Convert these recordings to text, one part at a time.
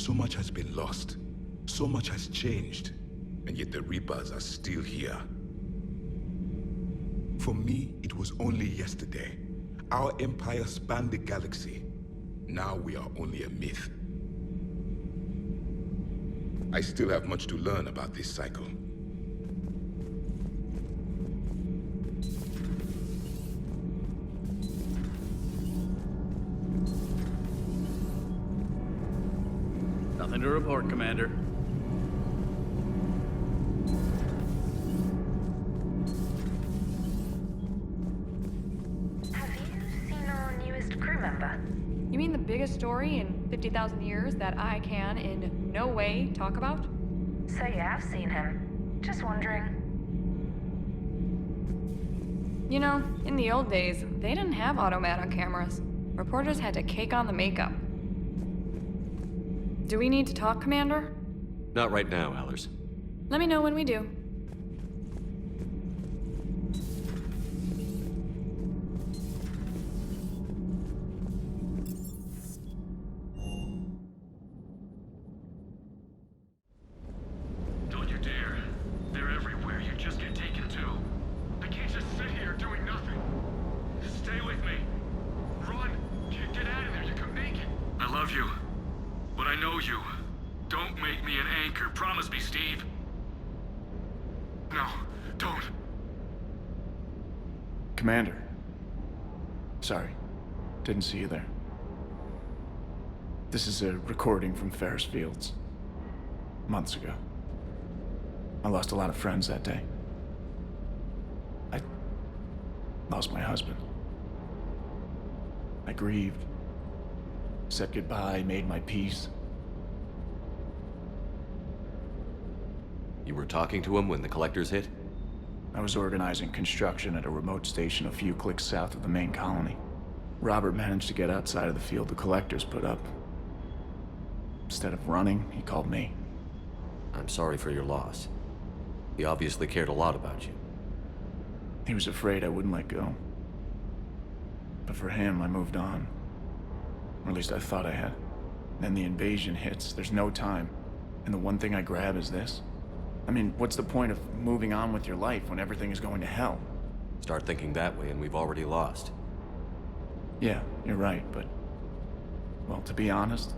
So much has been lost. So much has changed. And yet the Reapers are still here. For me, it was only yesterday. Our empire spanned the galaxy. Now we are only a myth. I still have much to learn about this cycle. Nothing to report, Commander. Have you seen our newest crew member? You mean the biggest story in 50,000 years that I can in no way talk about? So you have seen him. Just wondering. You know, in the old days, they didn't have automatic cameras. Reporters had to cake on the makeup. Do we need to talk, Commander? Not right now, Allers. Let me know when we do. Don't you dare. They're everywhere. You just get taken to. I can't just sit here doing nothing. Stay with me. Run. Get out of there. You can make it. I love you. But I know you. Don't make me an anchor. Promise me, Steve. No, don't. Commander. Sorry. Didn't see you there. This is a recording from Ferris Fields. Months ago. I lost a lot of friends that day. I lost my husband. I grieved. Said goodbye, made my peace. You were talking to him when the collectors hit? I was organizing construction at a remote station a few clicks south of the main colony. Robert managed to get outside of the field the collectors put up. Instead of running, he called me. I'm sorry for your loss. He obviously cared a lot about you. He was afraid I wouldn't let go. But for him, I moved on. Or at least I thought I had. Then the invasion hits, there's no time. And the one thing I grab is this. I mean, what's the point of moving on with your life when everything is going to hell? Start thinking that way and we've already lost. Yeah, you're right, but... well, to be honest,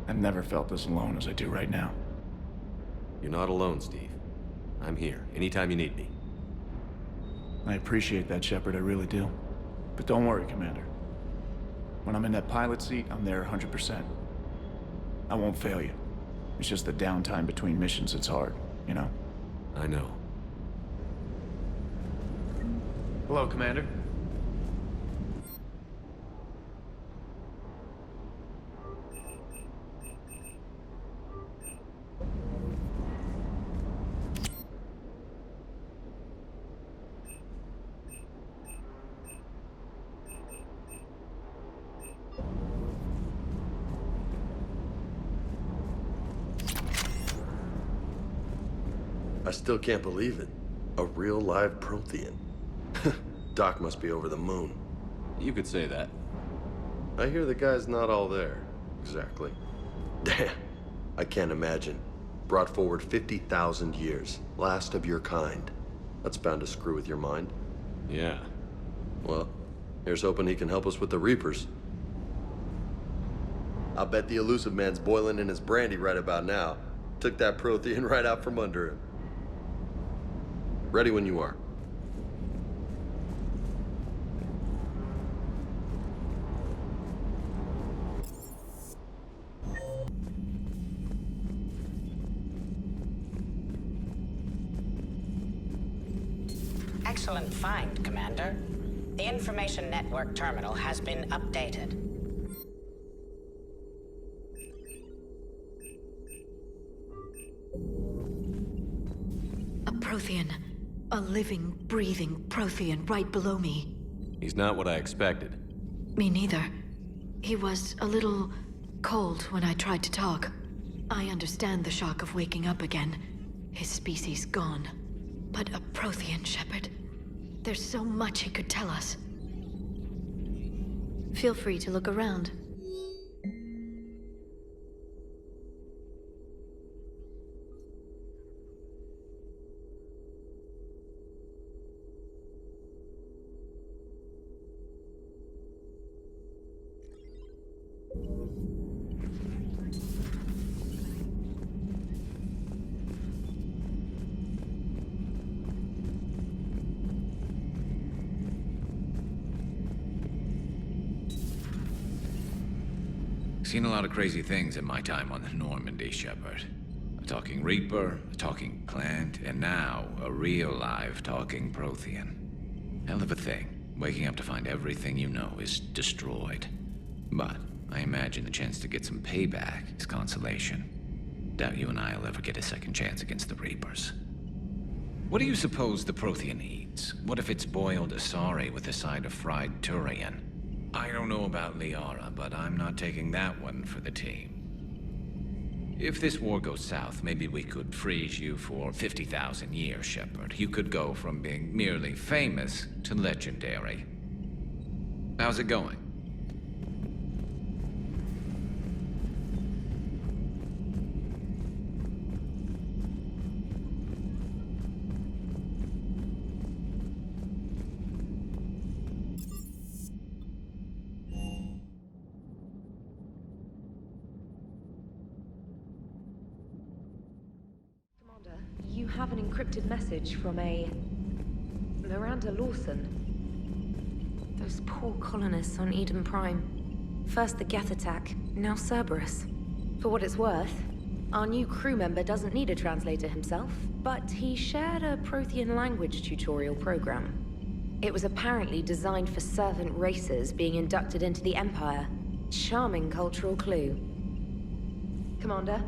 I've never felt as alone as I do right now. You're not alone, Steve. I'm here, anytime you need me. I appreciate that, Shepard, I really do. But don't worry, Commander. When I'm in that pilot seat, I'm there 100%. I won't fail you. It's just the downtime between missions that's hard, you know? I know. Hello, Commander. I still can't believe it. A real live Prothean. Doc must be over the moon. You could say that. I hear the guy's not all there. Exactly. Damn. I can't imagine. Brought forward 50,000 years. Last of your kind. That's bound to screw with your mind. Yeah. Well, here's hoping he can help us with the Reapers. I'll bet the elusive man's boiling in his brandy right about now. Took that Prothean right out from under him. Ready when you are. Excellent find, Commander. The information network terminal has been updated. A Prothean. A living, breathing Prothean right below me. He's not what I expected. Me neither. He was a little cold when I tried to talk. I understand the shock of waking up again. His species gone. But a Prothean, Shepard. There's so much he could tell us. Feel free to look around. Seen a lot of crazy things in my time on the Normandy, Shepard. A talking Reaper, a talking plant, and now a real live talking Prothean. Hell of a thing, waking up to find everything you know is destroyed. But I imagine the chance to get some payback is consolation. Doubt you and I will ever get a second chance against the Reapers. What do you suppose the Prothean eats? What if it's boiled Asari with a side of fried Turian? I don't know about Liara, but I'm not taking that one for the team. If this war goes south, maybe we could freeze you for 50,000 years, Shepard. You could go from being merely famous to legendary. How's it going? You have an encrypted message from a Miranda Lawson. Those poor colonists on Eden Prime. First the Geth attack, now Cerberus. For what it's worth, our new crew member doesn't need a translator himself, but he shared a Prothean language tutorial program. It was apparently designed for servant races being inducted into the Empire. Charming cultural clue. Commander?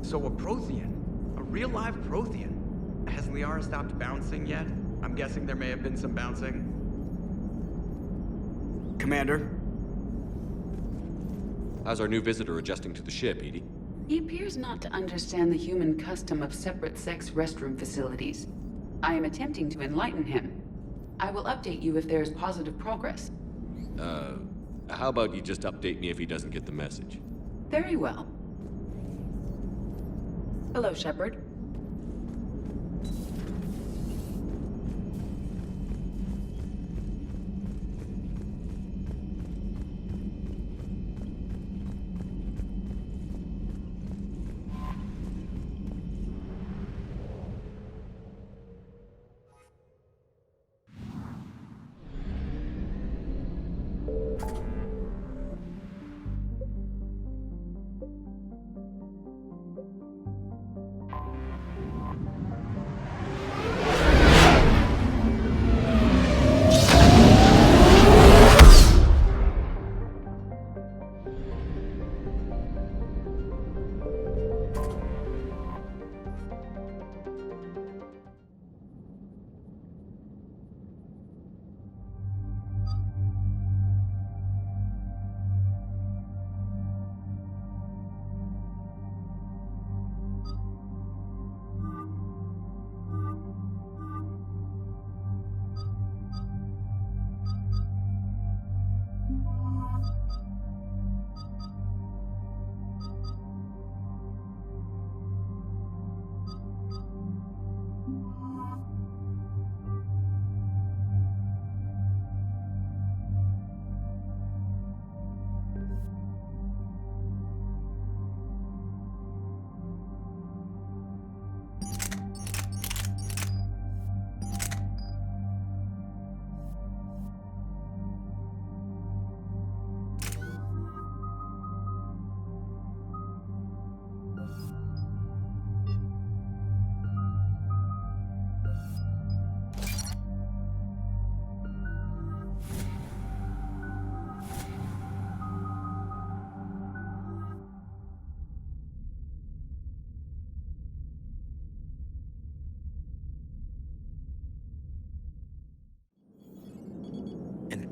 So a Prothean? A real live Prothean? Has Liara stopped bouncing yet? I'm guessing there may have been some bouncing. Commander? How's our new visitor adjusting to the ship, Edie? He appears not to understand the human custom of separate-sex restroom facilities. I am attempting to enlighten him. I will update you if there is positive progress. How about you just update me if he doesn't get the message? Very well. Hello, Shepard.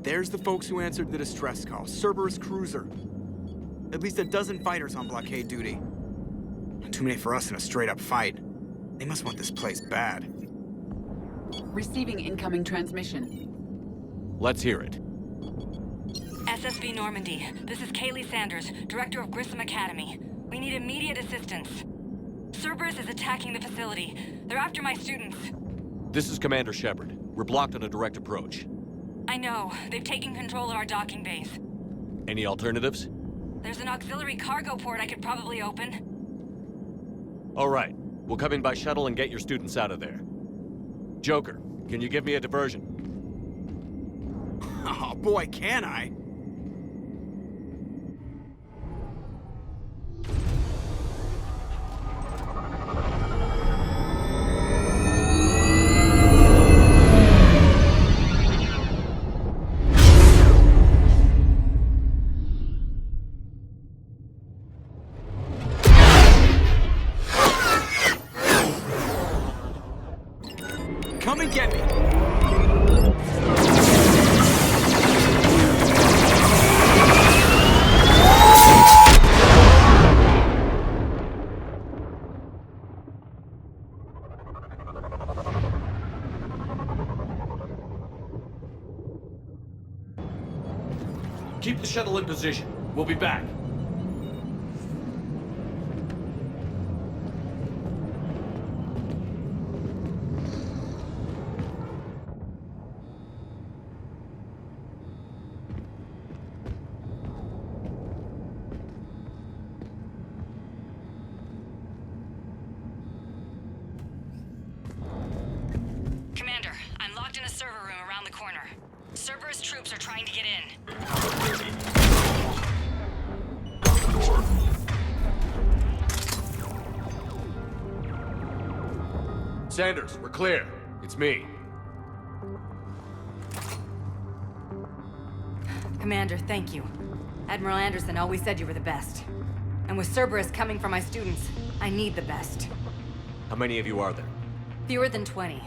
There's the folks who answered the distress call. Cerberus cruiser. At least a dozen fighters on blockade duty. Too many for us in a straight-up fight. They must want this place bad. Receiving incoming transmission. Let's hear it. SSB Normandy, this is Kaylee Sanders, director of Grissom Academy. We need immediate assistance. Cerbures is attacking the facility. They're after my students. This is Commander Shepard. We're blocked on a direct approach. I know. They've taken control of our docking base. Any alternatives? There's an auxiliary cargo port I could probably open. All right. We'll come in by shuttle and get your students out of there. Joker, can you give me a diversion? Oh boy, can I! Come and get me! Keep the shuttle in position. We'll be back. Commander, I'm locked in a server room around the corner. Cerberus troops are trying to get in. Sanders, we're clear. It's me. Commander, thank you. Admiral Anderson always said you were the best. And with Cerberus coming for my students, I need the best. How many of you are there? Fewer than 20.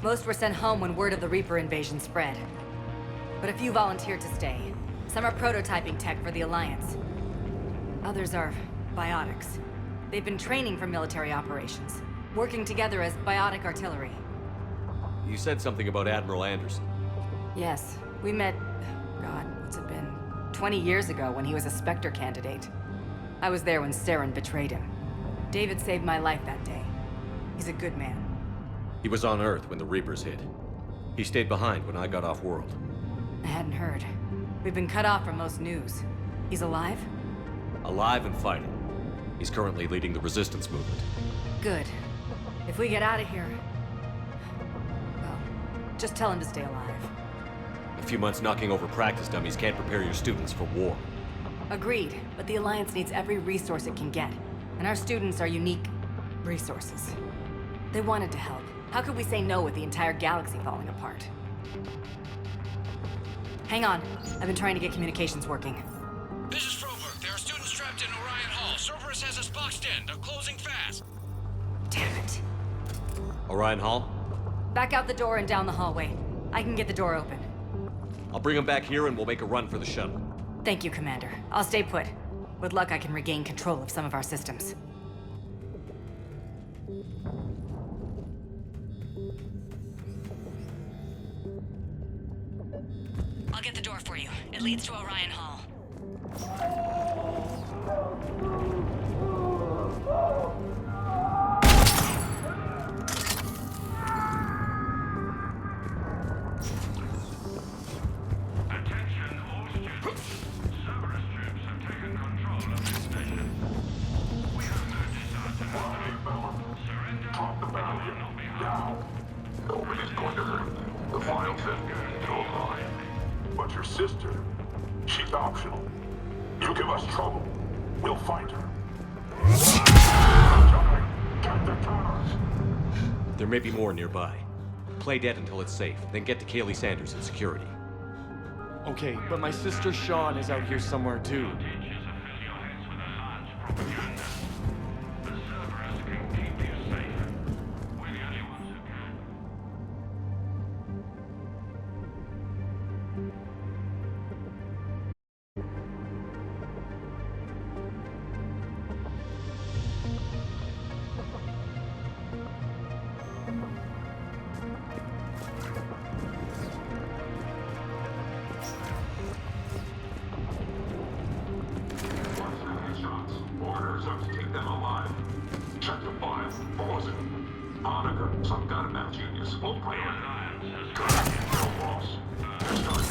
Most were sent home when word of the Reaper invasion spread. But a few volunteered to stay. Some are prototyping tech for the Alliance. Others are biotics. They've been training for military operations, working together as biotic artillery. You said something about Admiral Anderson. Yes, we met, God, what's it been? 20 years ago when he was a Spectre candidate. I was there when Saren betrayed him. David saved my life that day. He's a good man. He was on Earth when the Reapers hit. He stayed behind when I got off-world. I hadn't heard. We've been cut off from most news. He's alive? Alive and fighting. He's currently leading the resistance movement. Good. If we get out of here... well, just tell him to stay alive. A few months knocking over practice dummies can't prepare your students for war. Agreed, but the Alliance needs every resource it can get. And our students are unique resources. They wanted to help. How could we say no with the entire galaxy falling apart? Hang on. I've been trying to get communications working. This is Froberg. There are students trapped in Orion Hall. Cerberus has us boxed in. They're closing fast. Damn it. Orion Hall? Back out the door and down the hallway. I can get the door open. I'll bring them back here and we'll make a run for the shuttle. Thank you, Commander. I'll stay put. With luck, I can regain control of some of our systems. I'll get the door for you. It leads to Orion Hall. Attention all students. Cerberus troops have taken control of this station. We have no desire to surrender and you will not be harmed. Nobody's going to hurt. The file says go line. But your sister, she's optional. You give us trouble, we'll find her. Get the towers. There may be more nearby. Play dead until it's safe, then get to Kaylee Sanders in security. Okay, but my sister Sean is out here somewhere too. Joker, some kind of math genius. Low priority. No boss. They're starting.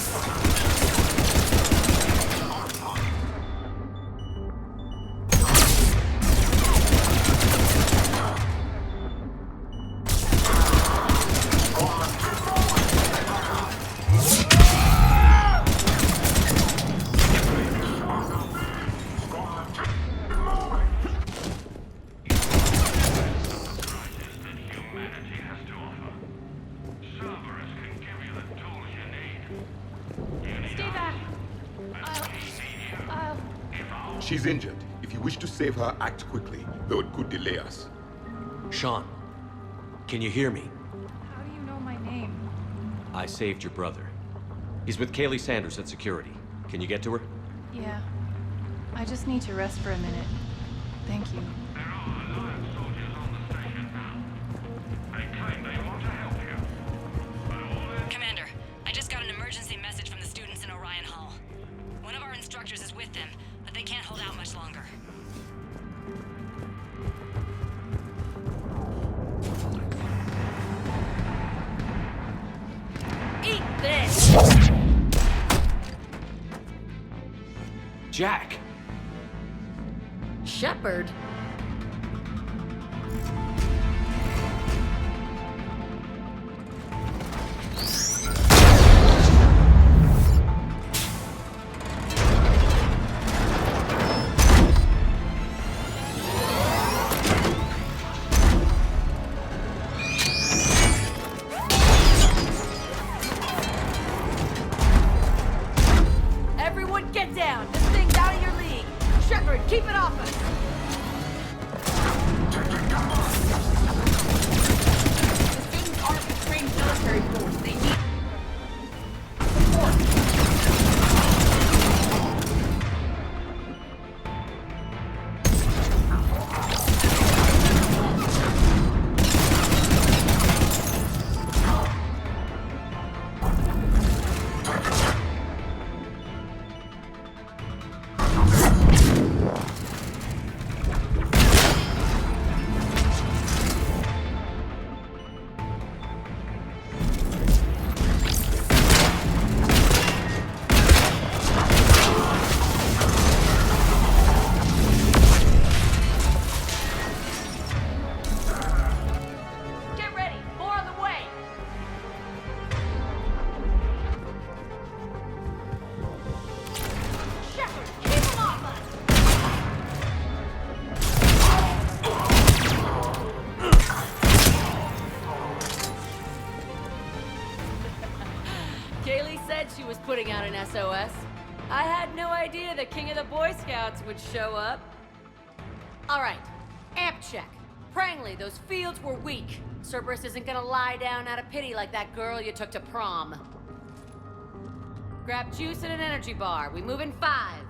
She's injured. If you wish to save her, act quickly, though it could delay us. Sean, can you hear me? How do you know my name? I saved your brother. He's with Kaylee Sanders at security. Can you get to her? Yeah. I just need to rest for a minute. Thank you. Commander, I just got an emergency message from the students in Orion Hall. One of our instructors is with them, but they can't hold out much longer. Eat this! Jack! Shepard? Everyone get down! This thing's out of your league! Shepard, keep it off us! The students aren't a trained military force. They need Get ready! More on the way! Shepard, keep them off us! Kaylee said she was putting out an SOS. I had no idea the king of the Boy Scouts would show up. All right, amp check. Prangley, those fields were weak. Cerberus isn't gonna lie down out of pity like that girl you took to prom. Grab juice and an energy bar. We move in 5.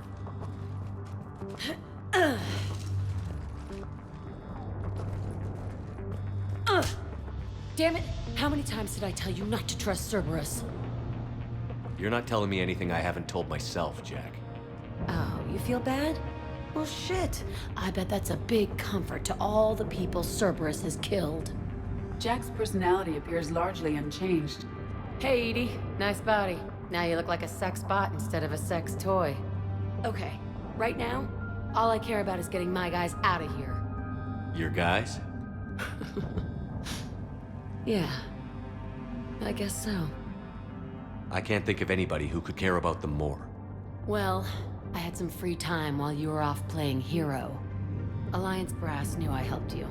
Damn it! How many times did I tell you not to trust Cerberus? You're not telling me anything I haven't told myself, Jack. Oh, you feel bad? Well, shit. I bet that's a big comfort to all the people Cerberus has killed. Jack's personality appears largely unchanged. Hey, Edie. Nice body. Now you look like a sex bot instead of a sex toy. Okay, right now, all I care about is getting my guys out of here. Your guys? Yeah. I guess so. I can't think of anybody who could care about them more. Well, I had some free time while you were off playing hero. Alliance Brass knew I helped you.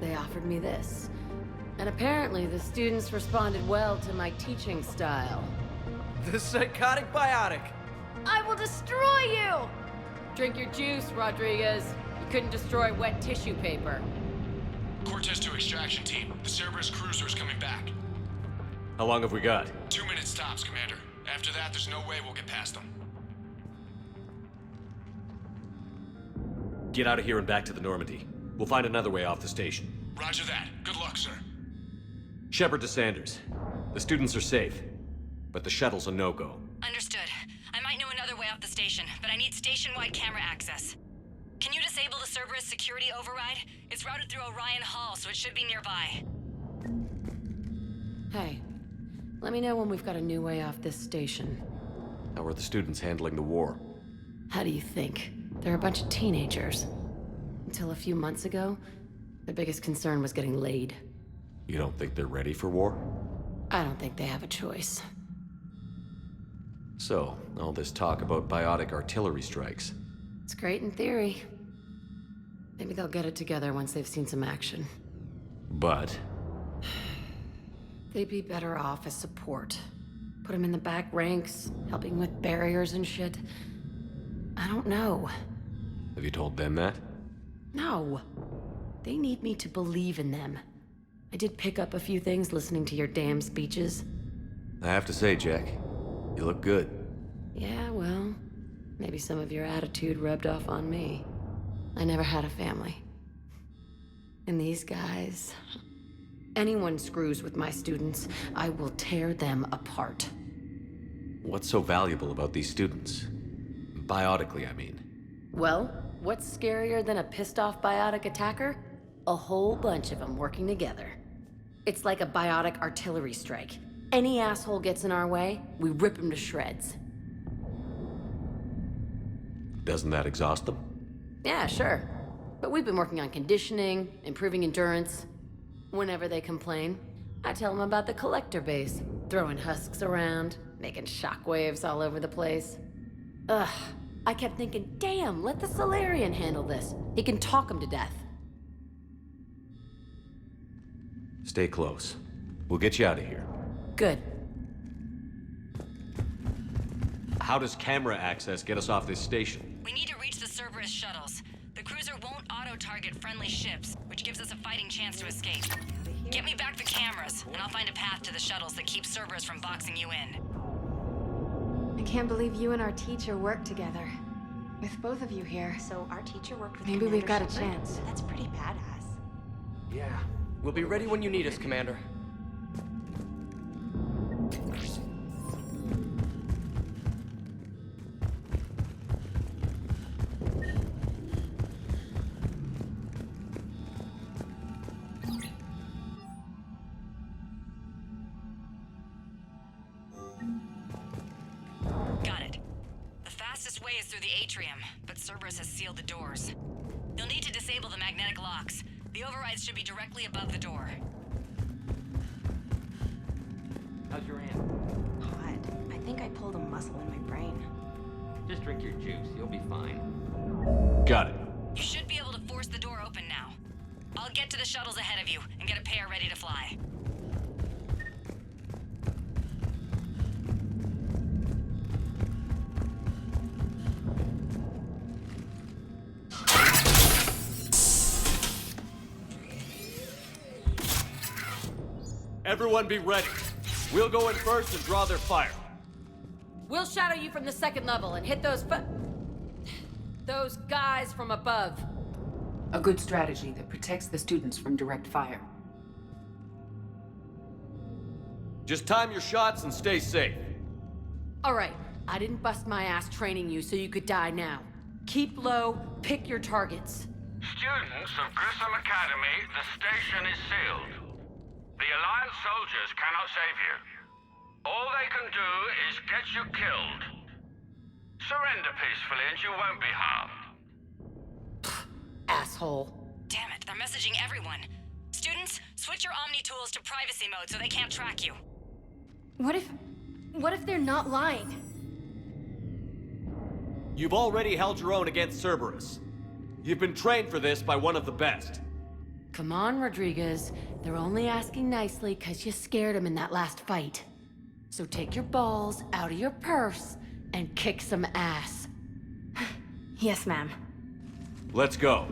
They offered me this. And apparently the students responded well to my teaching style. The psychotic biotic. I will destroy you! Drink your juice, Rodriguez. You couldn't destroy wet tissue paper. Cortez to extraction team. The Cerberus cruiser is coming back. How long have we got? 2 minutes tops, Commander. After that, there's no way we'll get past them. Get out of here and back to the Normandy. We'll find another way off the station. Roger that. Good luck, sir. Shepard to Sanders. The students are safe, but the shuttle's a no-go. Understood. I might know another way off the station, but I need station-wide camera access. Can you disable the Cerberus security override? It's routed through Orion Hall, so it should be nearby. Hey, let me know when we've got a new way off this station. How are the students handling the war? How do you think? They're a bunch of teenagers. Until a few months ago, their biggest concern was getting laid. You don't think they're ready for war? I don't think they have a choice. So, all this talk about biotic artillery strikes. It's great in theory. Maybe they'll get it together once they've seen some action. But? They'd be better off as support. Put them in the back ranks, helping with barriers and shit. I don't know. Have you told them that? No. They need me to believe in them. I did pick up a few things listening to your damn speeches. I have to say, Jack, you look good. Yeah, well, maybe some of your attitude rubbed off on me. I never had a family. And these guys... Anyone screws with my students, I will tear them apart. What's so valuable about these students? Biotically, I mean. Well, what's scarier than a pissed-off biotic attacker? A whole bunch of them working together. It's like a biotic artillery strike. Any asshole gets in our way, we rip him to shreds. Doesn't that exhaust them? Yeah, sure. But we've been working on conditioning, improving endurance. Whenever they complain, I tell them about the collector base, throwing husks around, making shockwaves all over the place. Ugh, I kept thinking, damn, let the Solarian handle this. He can talk them to death. Stay close. We'll get you out of here. Good. How does camera access get us off this station? We need to reach the Cerberus shuttles. The cruiser won't auto-target friendly ships, which gives us a fighting chance to escape. Get me back the cameras, and I'll find a path to the shuttles that keeps Cerberus from boxing you in. I can't believe you and our teacher worked together. With both of you here. So our teacher worked with Maybe we've got a Commander chance. Shepard? That's pretty badass. Yeah. We'll be ready when you need us, Commander. Got it. The fastest way is through the atrium, but Cerberus has sealed the doors. You'll need to disable the magnetic locks. The overrides should be directly above the door. How's your aunt? Hot. I think I pulled a muscle in my brain. Just drink your juice. You'll be fine. Got it. You should be able to force the door open now. I'll get to the shuttles ahead of you and get a pair ready to fly. Everyone be ready. We'll go in first and draw their fire. We'll shadow you from the second level and hit those guys from above. A good strategy that protects the students from direct fire. Just time your shots and stay safe. All right, I didn't bust my ass training you so you could die now. Keep low, pick your targets. Students of Grissom Academy, the station is sealed. The Alliance soldiers cannot save you. All they can do is get you killed. Surrender peacefully and you won't be harmed. Asshole. Damn it, they're messaging everyone. Students, switch your Omni tools to privacy mode so they can't track you. What if they're not lying? You've already held your own against Cerberus. You've been trained for this by one of the best. Come on, Rodriguez. They're only asking nicely because you scared them in that last fight. So take your balls out of your purse and kick some ass. Yes, ma'am. Let's go.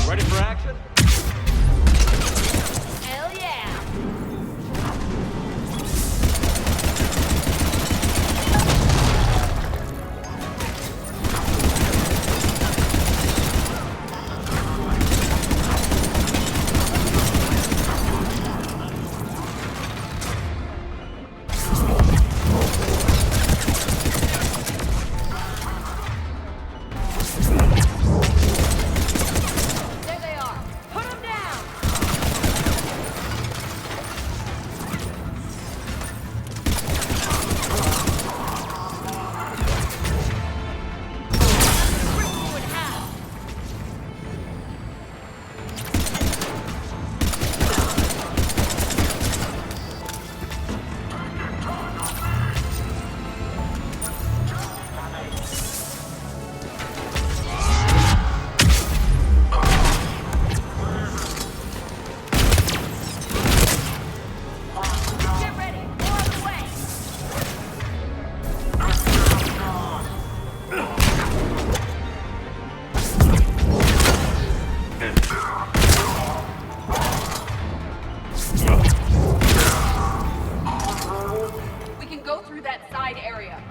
Ready for action? Hell yeah! There they are! Put them down! Get ready! More on the way! We can go through that side area.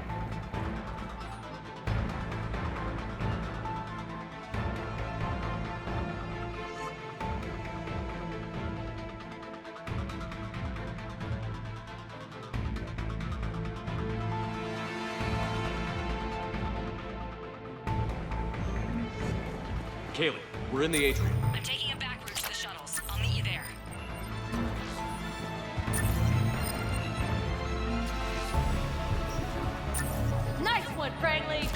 Kaylee, we're in the atrium. I'm taking a back route to the shuttles. I'll meet you there. Nice one, Cranley!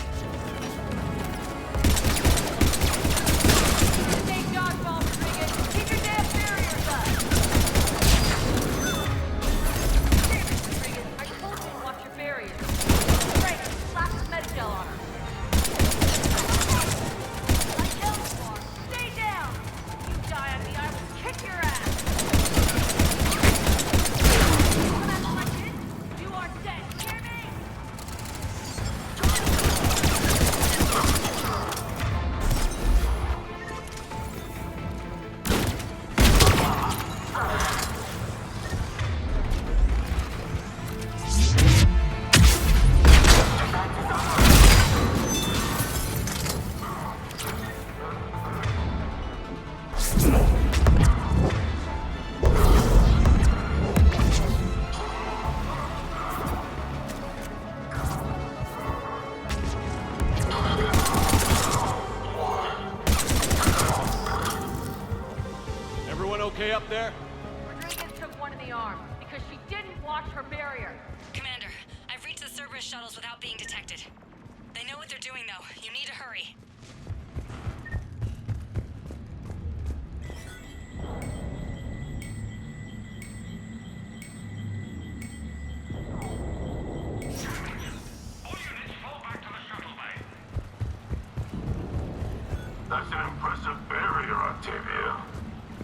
Stay dodgeball, Rodriguez! Keep your damn barriers up! Rodriguez, I told you to watch your barriers. Frank, slap some Medgel on her. Stay down! You die on me, I will kick your ass! Come after my kid? You are dead, hear me? Everyone okay up there? Rodriguez took one in the arm because she didn't watch her barrier. Commander, I've reached the Cerberus shuttles without being detected. They know what they're doing, though. You need to hurry. That's an impressive barrier, Octavia.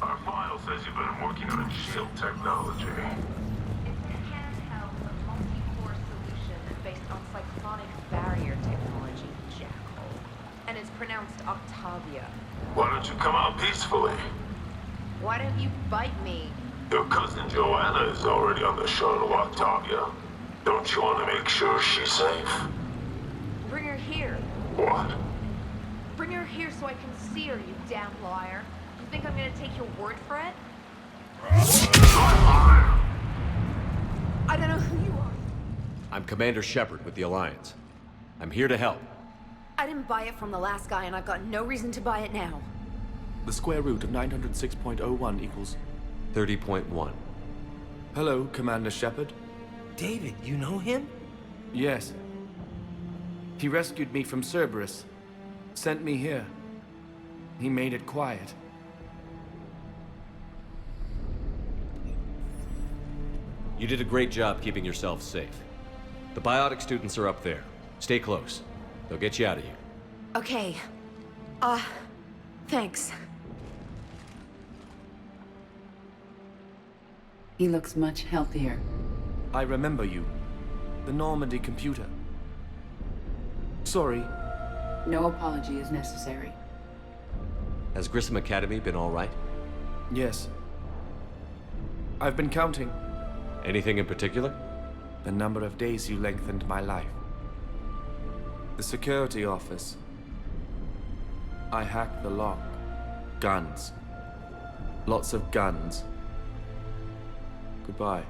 Our file says you've been working on shield technology. It's a handheld, multi-core solution based on cyclonic barrier technology, Jackhole. And it's pronounced Octavia. Why don't you come out peacefully? Why don't you bite me? Your cousin Joanna is already on the shuttle, Octavia. Don't you want to make sure she's safe? Bring her here. What? Bring her here so I can see her, you damn liar. You think I'm gonna take your word for it? I don't know who you are. I'm Commander Shepard with the Alliance. I'm here to help. I didn't buy it from the last guy, and I've got no reason to buy it now. The square root of 906.01 equals... 30.1. Hello, Commander Shepard. David, you know him? Yes. He rescued me from Cerberus. Sent me here. He made it quiet. You did a great job keeping yourself safe. The biotic students are up there. Stay close. They'll get you out of here. Okay. Thanks. He looks much healthier. I remember you. The Normandy computer. Sorry. No apology is necessary. Has Grissom Academy been all right? Yes. I've been counting. Anything in particular? The number of days you lengthened my life. The security office. I hacked the lock. Guns. Lots of guns. Goodbye.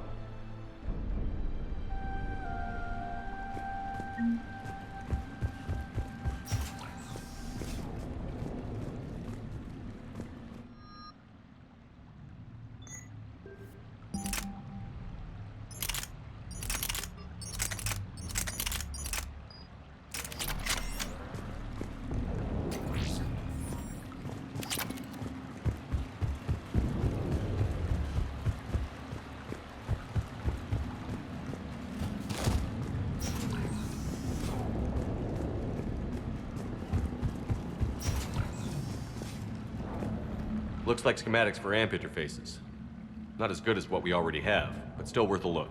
Looks like schematics for amp interfaces. Not as good as what we already have, but still worth a look.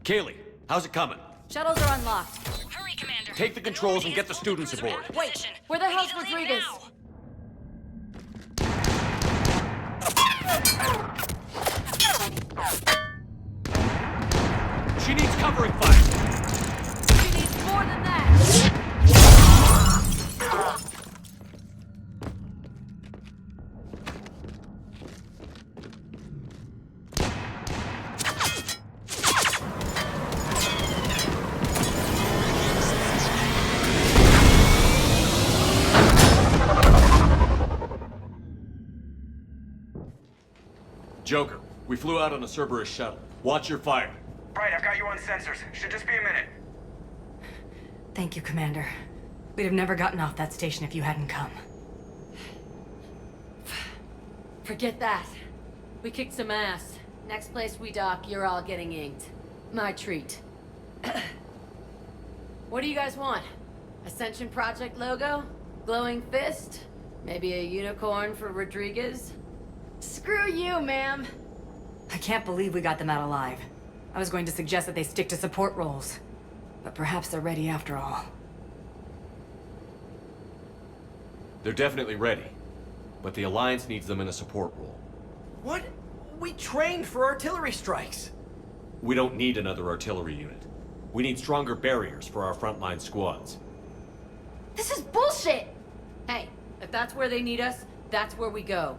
Kaylee, how's it coming? Shuttles are unlocked. Hurry, Commander. Take the controls and get the students aboard. Wait, where the hell's Rodriguez? She needs covering fire. She needs more than that. Joker, we flew out on a Cerberus shuttle. Watch your fire. Right, I've got you on sensors. Should just be a minute. Thank you, Commander. We'd have never gotten off that station if you hadn't come. Forget that. We kicked some ass. Next place we dock, you're all getting inked. My treat. What do you guys want? Ascension Project logo? Glowing fist? Maybe a unicorn for Rodriguez? Screw you, ma'am! I can't believe we got them out alive. I was going to suggest that they stick to support roles. But perhaps they're ready after all. They're definitely ready. But the Alliance needs them in a support role. What? We trained for artillery strikes. We don't need another artillery unit. We need stronger barriers for our frontline squads. This is bullshit! Hey, if that's where they need us, that's where we go.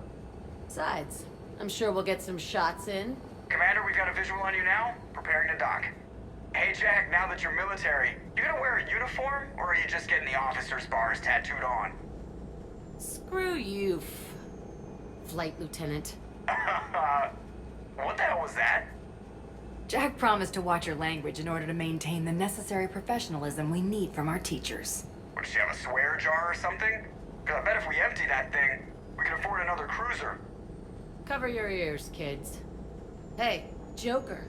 Besides, I'm sure we'll get some shots in. Commander, we've got a visual on you now. Preparing to dock. Hey, Jack, now that you're military, you gonna wear a uniform, or are you just getting the officer's bars tattooed on? Screw you, Flight Lieutenant. What the hell was that? Jack promised to watch your language in order to maintain the necessary professionalism we need from our teachers. What, does she have a swear jar or something? Because I bet if we empty that thing, we can afford another cruiser. Cover your ears, kids. Hey, Joker.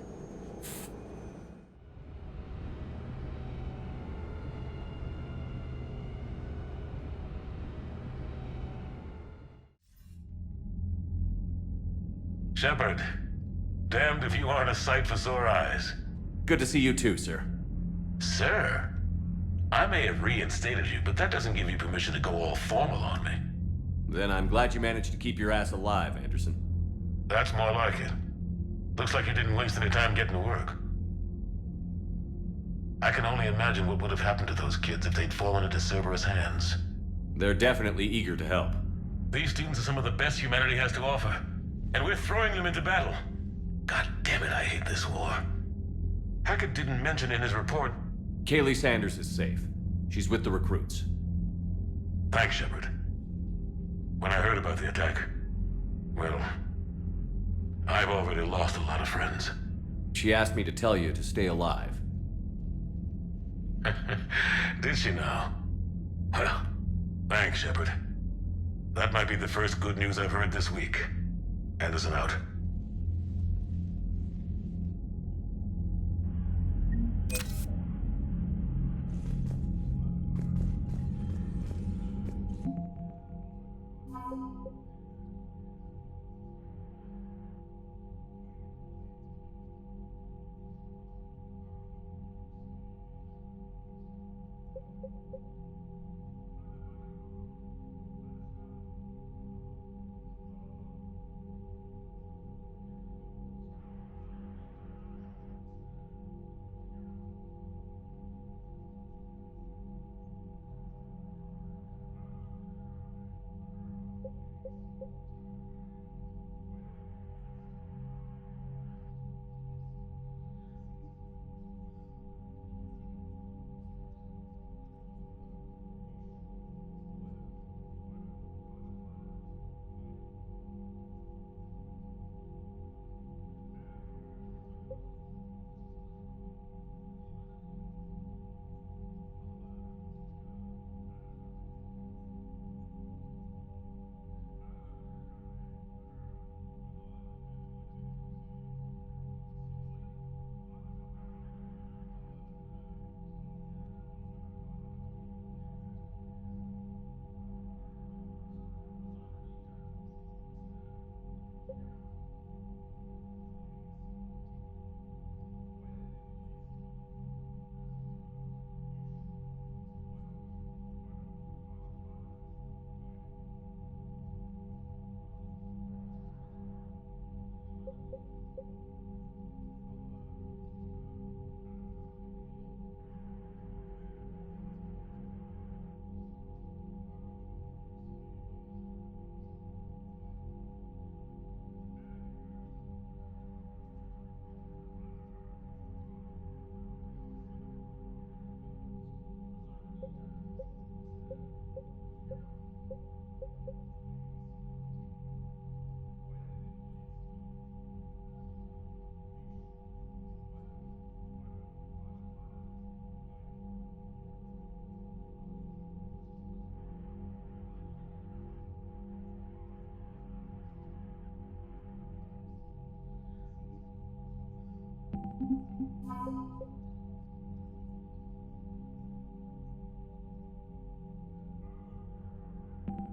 Shepard, damned if you aren't a sight for sore eyes. Good to see you too, sir. Sir? I may have reinstated you, but that doesn't give you permission to go all formal on me. Then I'm glad you managed to keep your ass alive, Anderson. That's more like it. Looks like you didn't waste any time getting to work. I can only imagine what would have happened to those kids if they'd fallen into Cerberus' hands. They're definitely eager to help. These students are some of the best humanity has to offer, and we're throwing them into battle. God damn it, I hate this war. Hackett didn't mention in his report... Kaylee Sanders is safe. She's with the recruits. Thanks, Shepard. When I heard about the attack, well, I've already lost a lot of friends. She asked me to tell you to stay alive. Did she now? Well, thanks, Shepard. That might be the first good news I've heard this week. Anderson out.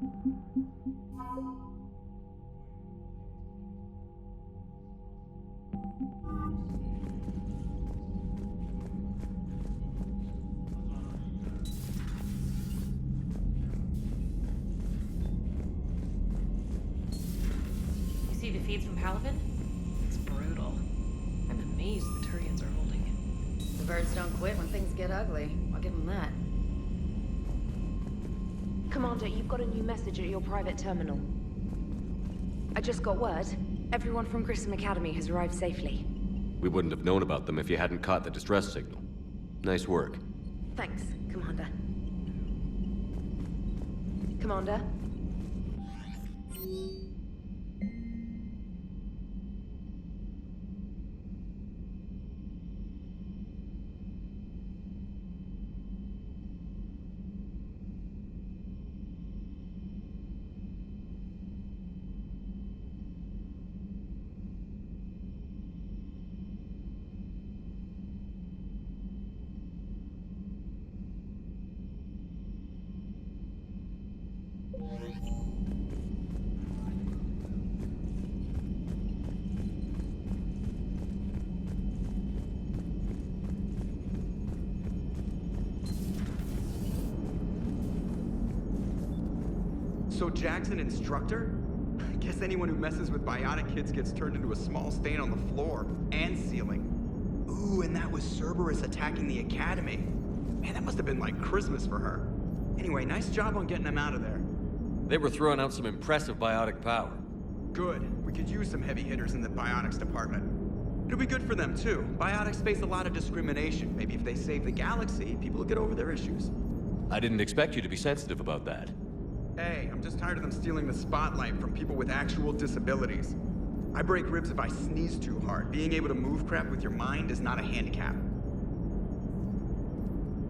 You see the feeds from Palavin? It's brutal. I'm amazed the Turians are holding it. The birds don't quit when things get ugly. I'll give them that. Commander, you've got a new message at your private terminal. I just got word. Everyone from Grissom Academy has arrived safely. We wouldn't have known about them if you hadn't caught the distress signal. Nice work. Thanks, Commander. Commander? So Jack's an instructor? I guess anyone who messes with biotic kids gets turned into a small stain on the floor and ceiling. Ooh, and that was Cerberus attacking the academy. Man, that must have been like Christmas for her. Anyway, nice job on getting them out of there. They were throwing out some impressive biotic power. Good. We could use some heavy hitters in the biotics department. It'll be good for them, too. Biotics face a lot of discrimination. Maybe if they save the galaxy, people will get over their issues. I didn't expect you to be sensitive about that. Hey, I'm just tired of them stealing the spotlight from people with actual disabilities. I break ribs if I sneeze too hard. Being able to move crap with your mind is not a handicap.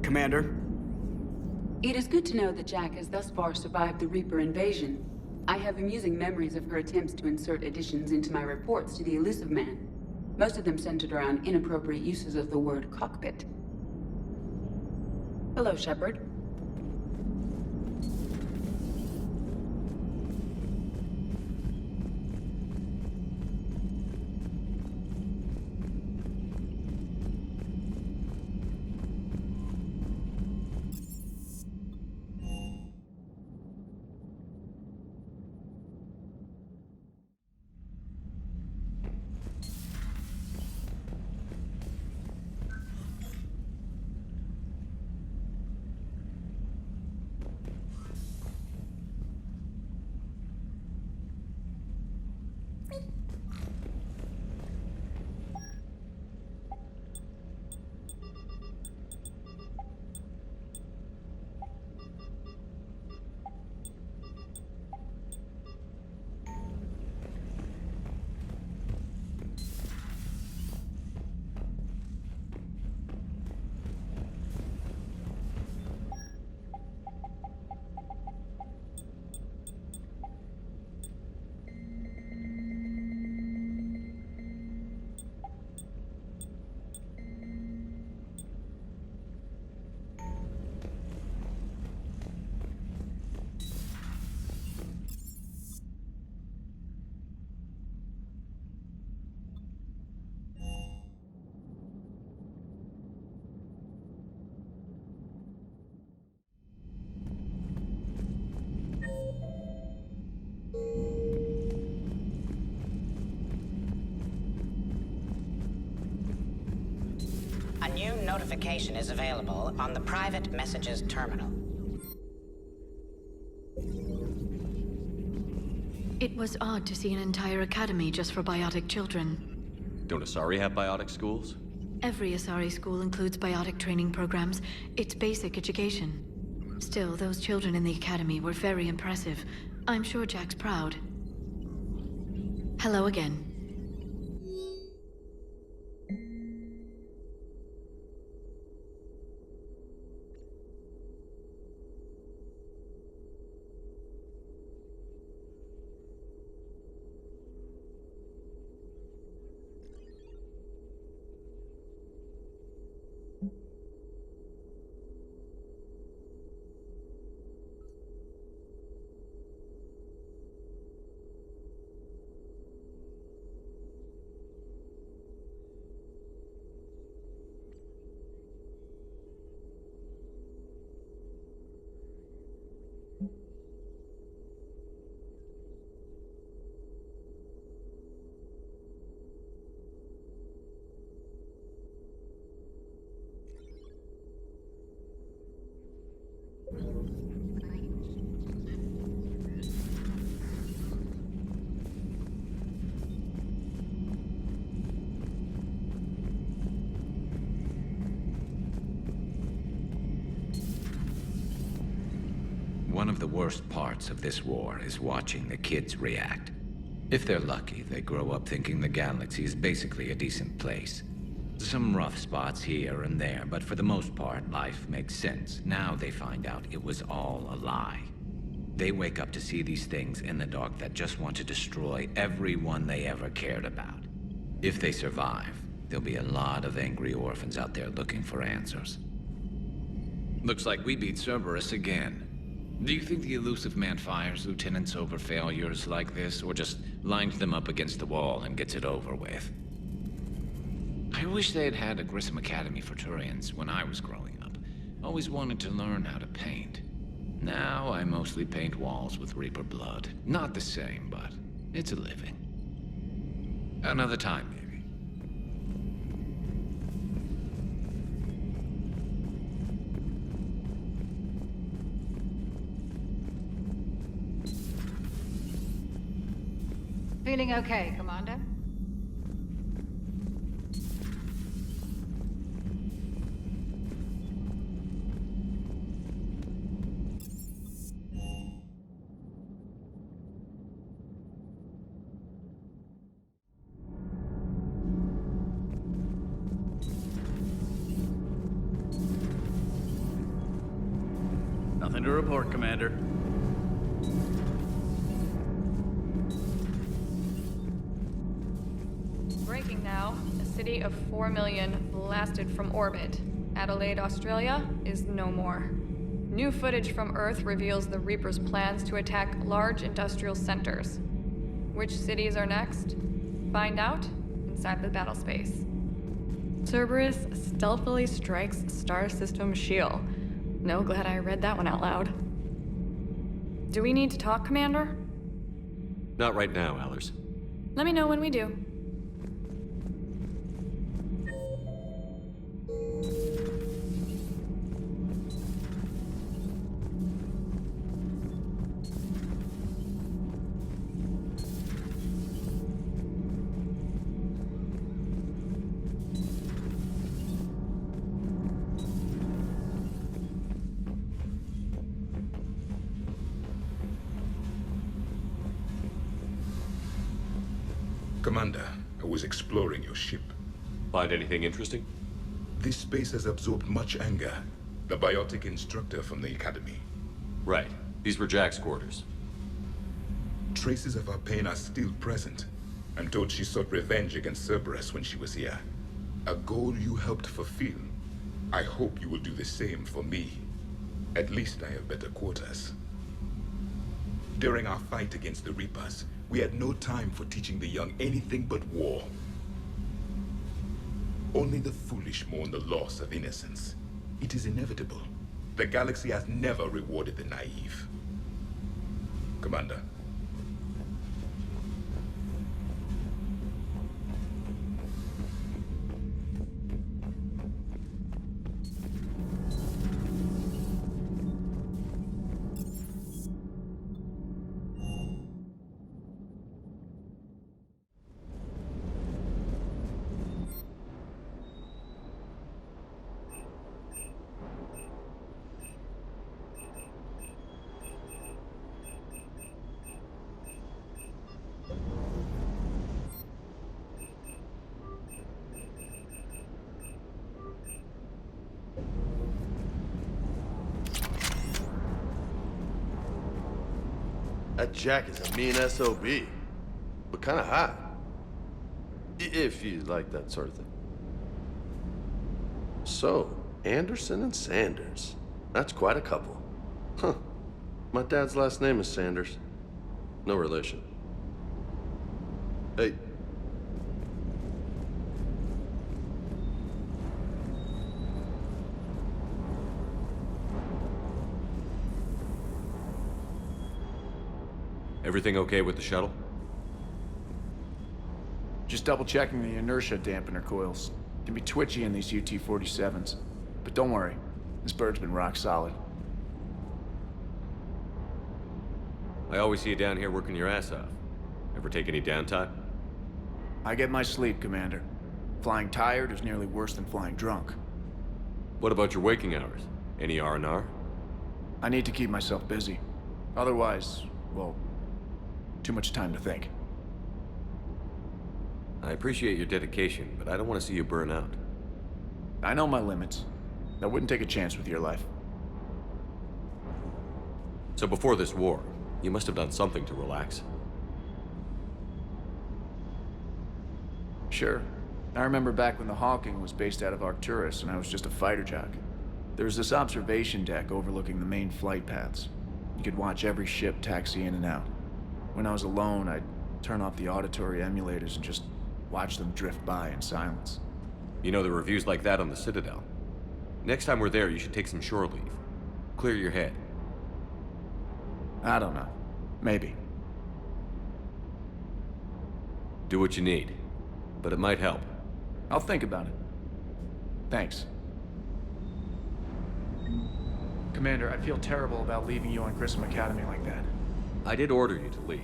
Commander? It is good to know that Jack has thus far survived the Reaper invasion. I have amusing memories of her attempts to insert additions into my reports to the Elusive Man. Most of them centered around inappropriate uses of the word cockpit. Hello, Shepard. A new notification is available on the private messages terminal. It was odd to see an entire academy just for biotic children. Don't Asari have biotic schools? Every Asari school includes biotic training programs. It's basic education. Still, those children in the academy were very impressive. I'm sure Jack's proud. Hello again. One of the worst parts of this war is watching the kids react. If they're lucky, they grow up thinking the galaxy is basically a decent place. Some rough spots here and there, but for the most part, life makes sense. Now they find out it was all a lie. They wake up to see these things in the dark that just want to destroy everyone they ever cared about. If they survive, there'll be a lot of angry orphans out there looking for answers. Looks like we beat Cerberus again. Do you think the Elusive Man fires lieutenants over failures like this, or just lines them up against the wall and gets it over with? I wish they had had a Grissom Academy for Turians when I was growing up. Always wanted to learn how to paint. Now I mostly paint walls with Reaper blood. Not the same, but it's a living. Another time, maybe. Feeling okay, Commander? Nothing to report, Commander. Breaking now. A city of 4 million blasted from orbit. Adelaide, Australia is no more. New footage from Earth reveals the Reaper's plans to attack large industrial centers. Which cities are next? Find out inside the battle space. Cerberus stealthily strikes Star System Shield. No, glad I read that one out loud. Do we need to talk, Commander? Not right now, Allers. Let me know when we do. Commander, I was exploring your ship. Find anything interesting? This space has absorbed much anger. The biotic instructor from the Academy. Right. These were Jack's quarters. Traces of her pain are still present. I'm told she sought revenge against Cerberus when she was here. A goal you helped fulfill. I hope you will do the same for me. At least I have better quarters. During our fight against the Reapers, we had no time for teaching the young anything but war. Only the foolish mourn the loss of innocence. It is inevitable. The galaxy has never rewarded the naive. Commander. That Jack is a mean SOB, but kind of hot. If you like that sort of thing. So, Anderson and Sanders. That's quite a couple. Huh. My dad's last name is Sanders. No relation. Hey. Everything okay with the shuttle? Just double checking the inertia dampener coils. Can be twitchy in these UT-47s. But don't worry, this bird's been rock solid. I always see you down here working your ass off. Ever take any downtime? I get my sleep, Commander. Flying tired is nearly worse than flying drunk. What about your waking hours? Any R&R? I need to keep myself busy. Otherwise, well, too much time to think. I appreciate your dedication, but I don't want to see you burn out. I know my limits. I wouldn't take a chance with your life. So before this war, you must have done something to relax. Sure. I remember back when the Hawking was based out of Arcturus and I was just a fighter jock. There was this observation deck overlooking the main flight paths. You could watch every ship taxi in and out. When I was alone, I'd turn off the auditory emulators and just watch them drift by in silence. You know, there are reviews like that on the Citadel. Next time we're there, you should take some shore leave. Clear your head. I don't know. Maybe. Do what you need. But it might help. I'll think about it. Thanks. Commander, I feel terrible about leaving you on Grissom Academy like that. I did order you to leave.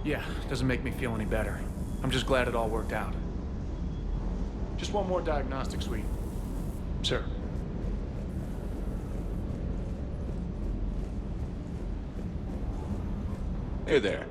Yeah, doesn't make me feel any better. I'm just glad it all worked out. Just one more diagnostic suite. Sir. Hey there.